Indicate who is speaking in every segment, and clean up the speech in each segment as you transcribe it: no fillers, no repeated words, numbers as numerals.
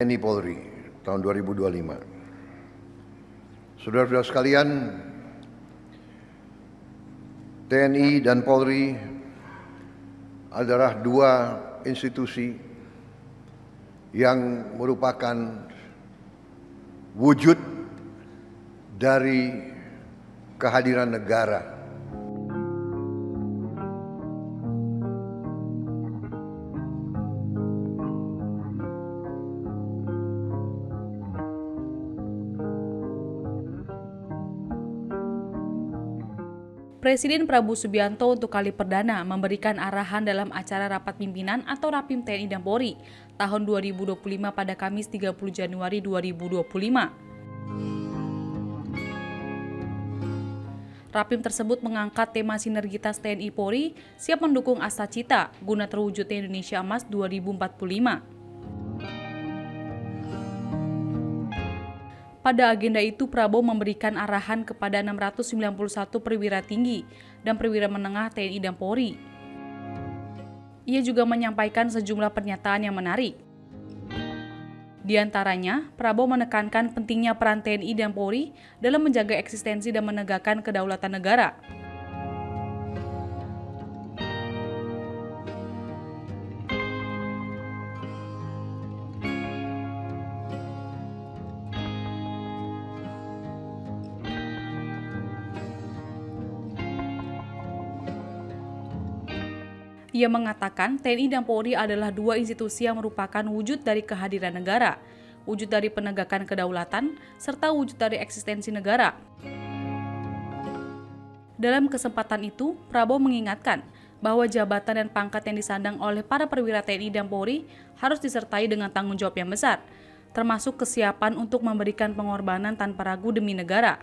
Speaker 1: TNI Polri tahun 2025. Saudara-saudara sekalian, TNI dan Polri adalah dua institusi yang merupakan wujud dari kehadiran negara.
Speaker 2: Presiden Prabowo Subianto untuk kali perdana memberikan arahan dalam acara rapat pimpinan atau Rapim TNI dan Polri tahun 2025 pada Kamis 30 Januari 2025. Rapim tersebut mengangkat tema sinergitas TNI Polri siap mendukung Asa Cita guna terwujudnya Indonesia Emas 2045. Pada agenda itu, Prabowo memberikan arahan kepada 691 perwira tinggi dan perwira menengah TNI dan Polri. Ia juga menyampaikan sejumlah pernyataan yang menarik. Di antaranya, Prabowo menekankan pentingnya peran TNI dan Polri dalam menjaga eksistensi dan menegakkan kedaulatan negara. Ia mengatakan TNI dan Polri adalah dua institusi yang merupakan wujud dari kehadiran negara, wujud dari penegakan kedaulatan, serta wujud dari eksistensi negara. Dalam kesempatan itu, Prabowo mengingatkan bahwa jabatan dan pangkat yang disandang oleh para perwira TNI dan Polri harus disertai dengan tanggung jawab yang besar, termasuk kesiapan untuk memberikan pengorbanan tanpa ragu demi negara.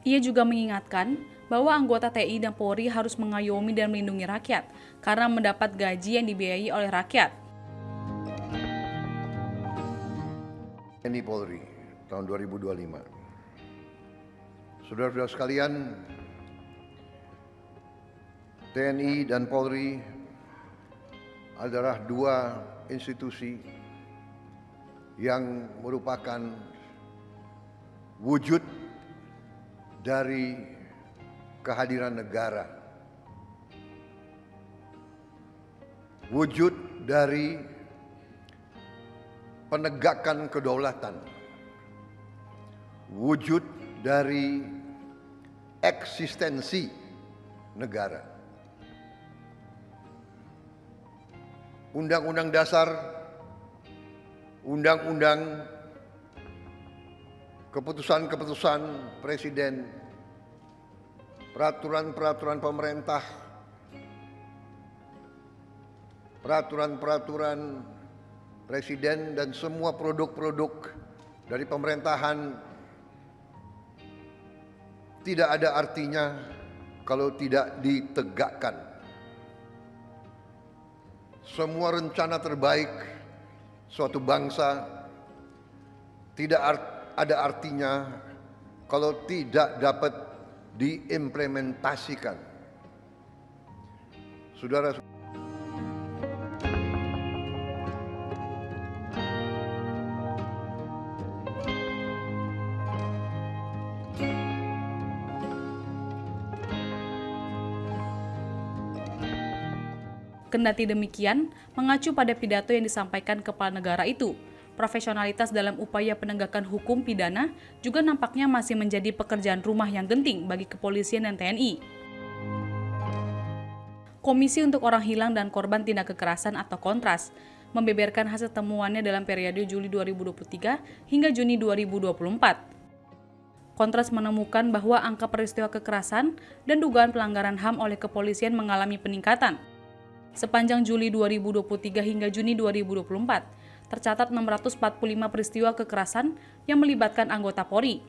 Speaker 2: Ia juga mengingatkan bahwa anggota TNI dan Polri harus mengayomi dan melindungi rakyat karena mendapat gaji yang dibiayai oleh rakyat.
Speaker 1: TNI Polri tahun 2025. Saudara-saudara sekalian, TNI dan Polri adalah dua institusi yang merupakan wujud dari kehadiran negara, wujud dari penegakan kedaulatan, wujud dari eksistensi negara. Undang-undang Dasar, undang-undang, keputusan-keputusan Presiden, peraturan-peraturan pemerintah, peraturan-peraturan Presiden dan semua produk-produk dari pemerintahan tidak ada artinya kalau tidak ditegakkan. Semua rencana terbaik suatu bangsa tidak ada artinya kalau tidak dapat diimplementasikan. Saudara,
Speaker 2: Kendati demikian, mengacu pada pidato yang disampaikan kepala negara itu, profesionalitas dalam upaya penegakan hukum pidana juga nampaknya masih menjadi pekerjaan rumah yang genting bagi kepolisian dan TNI. Komisi untuk Orang Hilang dan Korban Tindak Kekerasan atau Kontras membeberkan hasil temuannya dalam periode Juli 2023 hingga Juni 2024. Kontras menemukan bahwa angka peristiwa kekerasan dan dugaan pelanggaran HAM oleh kepolisian mengalami peningkatan. Sepanjang Juli 2023 hingga Juni 2024, tercatat 645 peristiwa kekerasan yang melibatkan anggota Polri.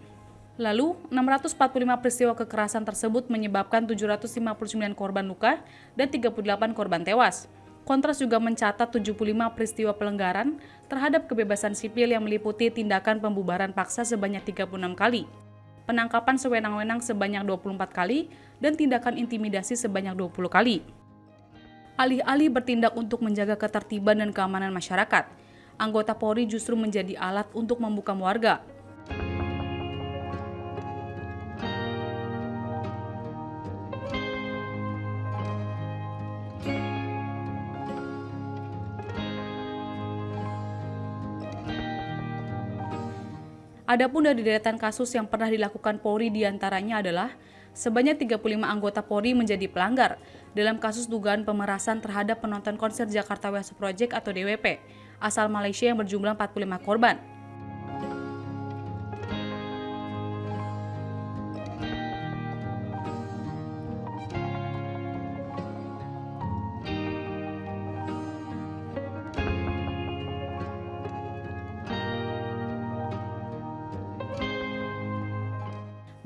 Speaker 2: Lalu, 645 peristiwa kekerasan tersebut menyebabkan 759 korban luka dan 38 korban tewas. Kontras juga mencatat 75 peristiwa pelanggaran terhadap kebebasan sipil yang meliputi tindakan pembubaran paksa sebanyak 36 kali, penangkapan sewenang-wenang sebanyak 24 kali, dan tindakan intimidasi sebanyak 20 kali. Alih-alih bertindak untuk menjaga ketertiban dan keamanan masyarakat, anggota Polri justru menjadi alat untuk membungkam warga. Adapun dari deretan kasus yang pernah dilakukan Polri diantaranya adalah sebanyak 35 anggota Polri menjadi pelanggar dalam kasus dugaan pemerasan terhadap penonton konser Jakarta West Project atau DWP asal Malaysia yang berjumlah 45 korban.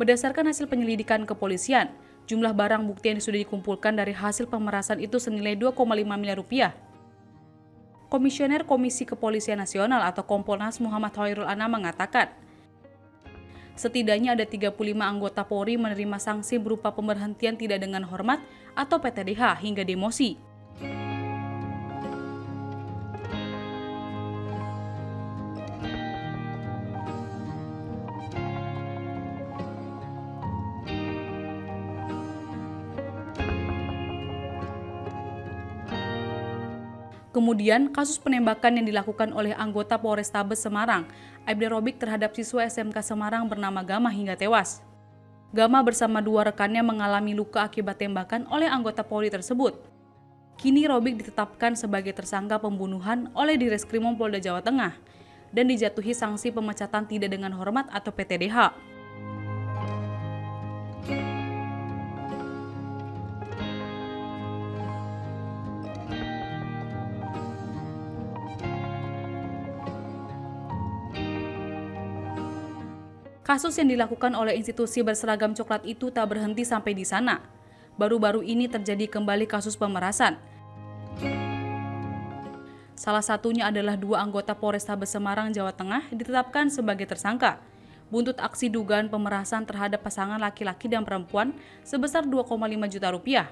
Speaker 2: Berdasarkan hasil penyelidikan kepolisian, jumlah barang bukti yang sudah dikumpulkan dari hasil pemerasan itu senilai 2,5 miliar rupiah. Komisioner Komisi Kepolisian Nasional atau Kompolnas Muhammad Hoirul Anam mengatakan, setidaknya ada 35 anggota Polri menerima sanksi berupa pemberhentian tidak dengan hormat atau PTDH hingga demosi. Kemudian, kasus penembakan yang dilakukan oleh anggota Polrestabes Semarang, Aibda Robik terhadap siswa SMK Semarang bernama Gama hingga tewas. Gama bersama dua rekannya mengalami luka akibat tembakan oleh anggota Polri tersebut. Kini Robik ditetapkan sebagai tersangka pembunuhan oleh Direskrimum Polda Jawa Tengah dan dijatuhi sanksi pemecatan tidak dengan hormat atau PTDH. Kasus yang dilakukan oleh institusi berseragam coklat itu tak berhenti sampai di sana. Baru-baru ini terjadi kembali kasus pemerasan. Salah satunya adalah dua anggota Polrestabes Semarang, Jawa Tengah ditetapkan sebagai tersangka. Buntut aksi dugaan pemerasan terhadap pasangan laki-laki dan perempuan sebesar 2,5 juta rupiah.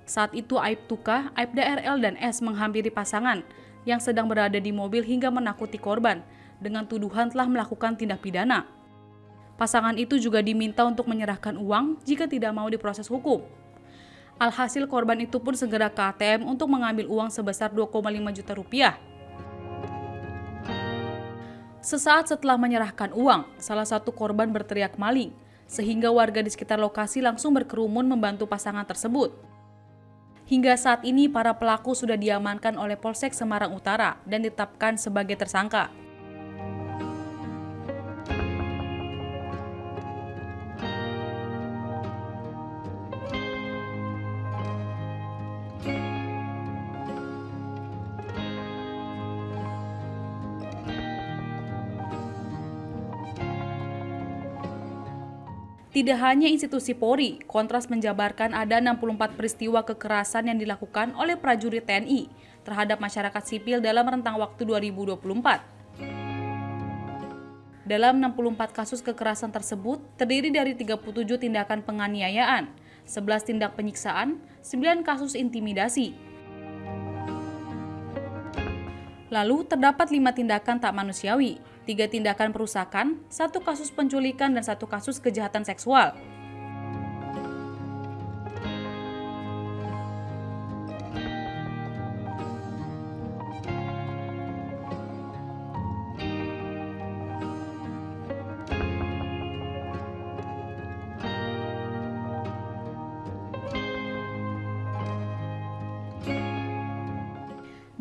Speaker 2: Saat itu Aibtuka, Aibda RL dan S menghampiri pasangan yang sedang berada di mobil hingga menakuti korban dengan tuduhan telah melakukan tindak pidana. Pasangan itu juga diminta untuk menyerahkan uang jika tidak mau diproses hukum. Alhasil korban itu pun segera ke ATM untuk mengambil uang sebesar 2,5 juta rupiah. Sesaat setelah menyerahkan uang, salah satu korban berteriak maling, sehingga warga di sekitar lokasi langsung berkerumun membantu pasangan tersebut. Hingga saat ini para pelaku sudah diamankan oleh Polsek Semarang Utara dan ditetapkan sebagai tersangka. Tidak hanya institusi Polri, Kontras menjabarkan ada 64 peristiwa kekerasan yang dilakukan oleh prajurit TNI terhadap masyarakat sipil dalam rentang waktu 2024. Dalam 64 kasus kekerasan tersebut, terdiri dari 37 tindakan penganiayaan, 11 tindak penyiksaan, 9 kasus intimidasi. Lalu terdapat 5 tindakan tak manusiawi, 3 tindakan perusakan, 1 kasus penculikan, dan 1 kasus kejahatan seksual.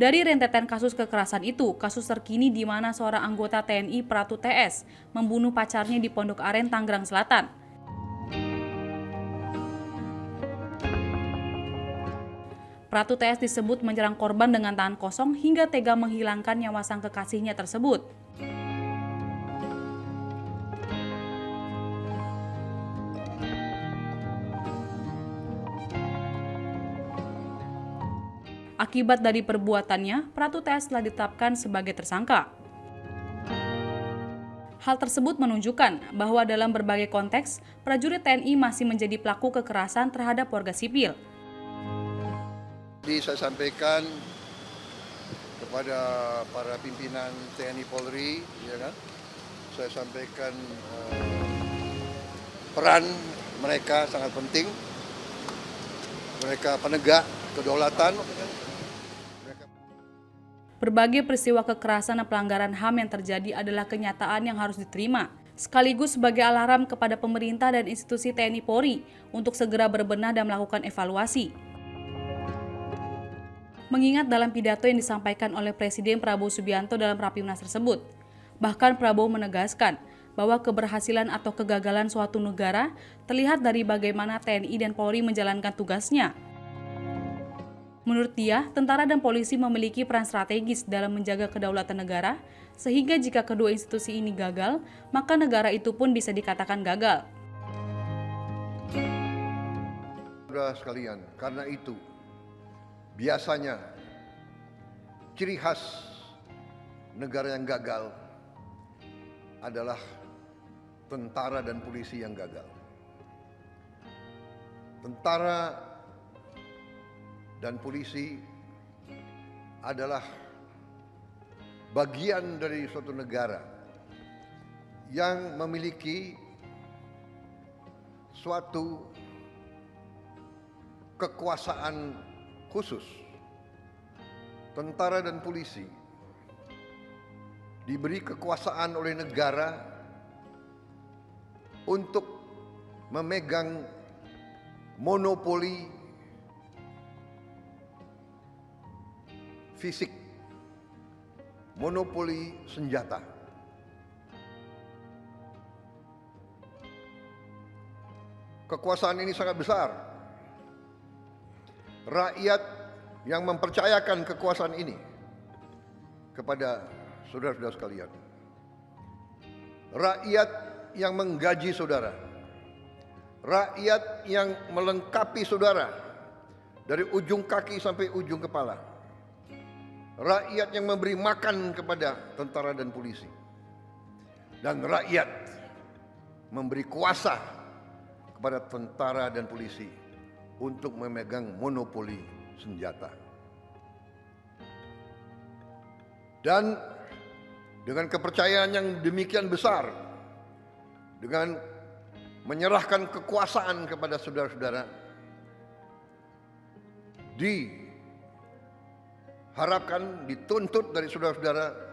Speaker 2: Dari rentetan kasus kekerasan itu, kasus terkini di mana seorang anggota TNI Pratu TS membunuh pacarnya di Pondok Aren, Tangerang Selatan. Pratu TS disebut menyerang korban dengan tangan kosong hingga tega menghilangkan nyawa sang kekasihnya tersebut. Akibat dari perbuatannya, Pratu TS telah ditetapkan sebagai tersangka. Hal tersebut menunjukkan bahwa dalam berbagai konteks, prajurit TNI masih menjadi pelaku kekerasan terhadap warga sipil.
Speaker 1: Jadi saya sampaikan kepada para pimpinan TNI Polri, ya kan? Saya sampaikan peran mereka sangat penting. Mereka penegak kedaulatan.
Speaker 2: Berbagai peristiwa kekerasan dan pelanggaran HAM yang terjadi adalah kenyataan yang harus diterima, sekaligus sebagai alarm kepada pemerintah dan institusi TNI Polri untuk segera berbenah dan melakukan evaluasi. Mengingat dalam pidato yang disampaikan oleh Presiden Prabowo Subianto dalam Rapimnas tersebut, bahkan Prabowo menegaskan bahwa keberhasilan atau kegagalan suatu negara terlihat dari bagaimana TNI dan Polri menjalankan tugasnya. Menurut dia, tentara dan polisi memiliki peran strategis dalam menjaga kedaulatan negara, sehingga jika kedua institusi ini gagal, maka negara itu pun bisa dikatakan gagal.
Speaker 1: Saudara sekalian, karena itu biasanya ciri khas negara yang gagal adalah tentara dan polisi yang gagal. Tentara dan polisi adalah bagian dari suatu negara yang memiliki suatu kekuasaan khusus. Tentara dan polisi diberi kekuasaan oleh negara untuk memegang monopoli fisik, monopoli senjata. Kekuasaan ini sangat besar. Rakyat yang mempercayakan kekuasaan ini kepada saudara-saudara sekalian. Rakyat yang menggaji saudara. Rakyat yang melengkapi saudara dari ujung kaki sampai ujung kepala. Rakyat yang memberi makan kepada tentara dan polisi. Dan rakyat memberi kuasa kepada tentara dan polisi untuk memegang monopoli senjata. Dan dengan kepercayaan yang demikian besar, dengan menyerahkan kekuasaan kepada saudara-saudara, diharapkan, dituntut dari saudara-saudara